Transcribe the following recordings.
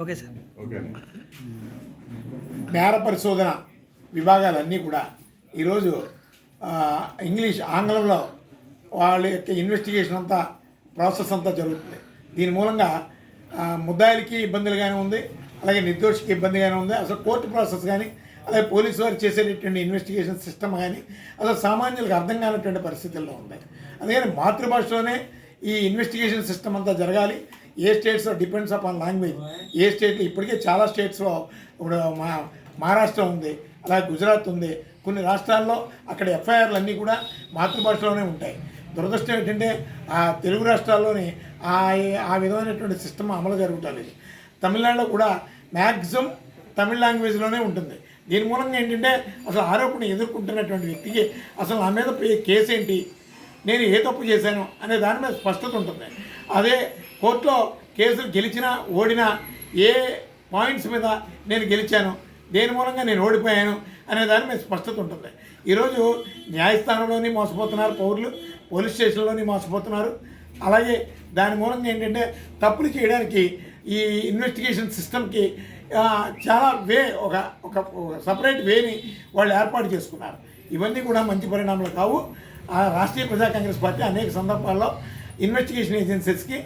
Okay sir. నేర పరిశోధన విభాగాలన్నీ కూడా ఈరోజు ఇంగ్లీష్ ఆంగ్లంలో వాళ్ళ యొక్క ఇన్వెస్టిగేషన్ అంతా ప్రాసెస్ అంతా జరుగుతుంది. దీని మూలంగా ముద్దాయిలకి ఇబ్బందులుగానే ఉంది, అలాగే నిర్దోషికి ఇబ్బందిగానే ఉంది. అసలు కోర్టు ప్రాసెస్ కానీ, అలాగే పోలీసు వారు చేసేటటువంటి ఇన్వెస్టిగేషన్ సిస్టమ్ కానీ అసలు సామాన్యులకు అర్థం కానటువంటి పరిస్థితుల్లో ఉంది. అందుకని మాతృభాషలోనే ఈ ఇన్వెస్టిగేషన్ సిస్టమ్ అంతా జరగాలి. ఏ స్టేట్స్లో డిపెండ్స్ అపాన్ లాంగ్వేజ్. ఏ స్టేట్లో ఇప్పటికే చాలా స్టేట్స్లో ఇప్పుడు మహారాష్ట్ర ఉంది, అలాగే గుజరాత్ ఉంది. కొన్ని రాష్ట్రాల్లో అక్కడ ఎఫ్ఐఆర్లు అన్నీ కూడా మాతృభాషలోనే ఉంటాయి. దురదృష్టం ఏంటంటే ఆ తెలుగు రాష్ట్రాల్లోని ఆ విధమైనటువంటి సిస్టమ్ అమలు జరుగుతుంది. తమిళనాడులో కూడా మ్యాక్సిమం తమిళ లాంగ్వేజ్లోనే ఉంటుంది. దీని మూలంగా ఏంటంటే అసలు ఆరోపణ ఎదుర్కొంటున్నటువంటి వ్యక్తికి అసలు నా మీద కేసు ఏంటి, నేను ఏ తప్పు చేశాను అనే దాని మీద స్పష్టత ఉంటుంది. అదే కోర్టులో కేసులు గెలిచినా ఓడినా ఏ పాయింట్స్ మీద నేను గెలిచాను, దేని మూలంగా నేను ఓడిపోయాను అనే దాని మీద స్పష్టత ఉంటుంది. ఈరోజు న్యాయస్థానంలోని మోసపోతున్నారు పౌరులు, పోలీస్ స్టేషన్లోని మోసపోతున్నారు. అలాగే దాని మూలంగా ఏంటంటే తప్పులు చేయడానికి ఈ ఇన్వెస్టిగేషన్ సిస్టమ్కి చాలా ఒక సపరేట్ వేని వాళ్ళు ఏర్పాటు చేసుకున్నారు. ఇవన్నీ కూడా మంచి పరిణామాలు కావు. రాష్ట్రీయ ప్రజా కాంగ్రెస్ పార్టీ అనేక సందర్భాల్లో ఇన్వెస్టిగేషన్ ఏజెన్సీస్కి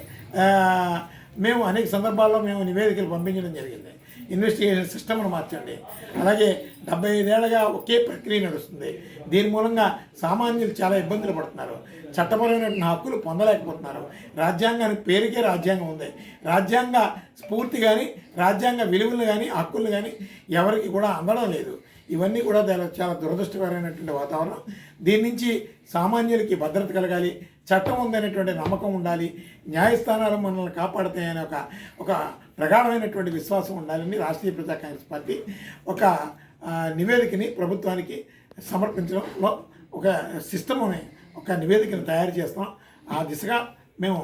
మేము అనేక సందర్భాల్లో నివేదికలు పంపించడం జరిగింది. ఇన్వెస్టిగేషన్ సిస్టమ్ను మార్చండి. అలాగే 75 ఏళ్ళగా ఒకే ప్రక్రియ నడుస్తుంది. దీని మూలంగా సామాన్యులు చాలా ఇబ్బందులు పడుతున్నారు. చట్టపరమైన హక్కులు పొందలేకపోతున్నారు. రాజ్యాంగానికి పేరుకే రాజ్యాంగం ఉంది. రాజ్యాంగ స్ఫూర్తి కానీ, రాజ్యాంగ విలువలు కానీ, హక్కులు కానీ ఎవరికి కూడా అందడం లేదు. ఇవన్నీ కూడా చాలా దురదృష్టకరమైనటువంటి వాతావరణం. దీని నుంచి సామాన్యులకి భద్రత కలగాలి, చట్టం ఉందనేటువంటి నమ్మకం ఉండాలి, న్యాయస్థానాలు మనల్ని కాపాడుతాయనే ఒక ప్రగాఢమైనటువంటి విశ్వాసం ఉండాలని రాష్ట్రీయ ప్రజా కాంగ్రెస్ పార్టీ ఒక నివేదికని ప్రభుత్వానికి సమర్పించడంలో ఒక సిస్టమ్ని ఒక నివేదికను తయారు చేస్తాం. ఆ దిశగా మేము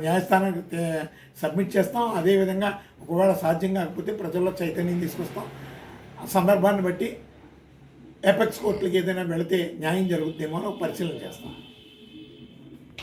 న్యాయస్థానానికి సబ్మిట్ చేస్తాం. అదేవిధంగా ఒకవేళ సాధ్యం కాకపోతే ప్రజల్లో చైతన్యం తీసుకొస్తాం. ఆ సందర్భాన్ని బట్టి ఎపెక్స్ కోర్టులకు ఏదైనా వెళితే న్యాయం జరుగుతుందేమో అని పరిశీలన చేస్తాం.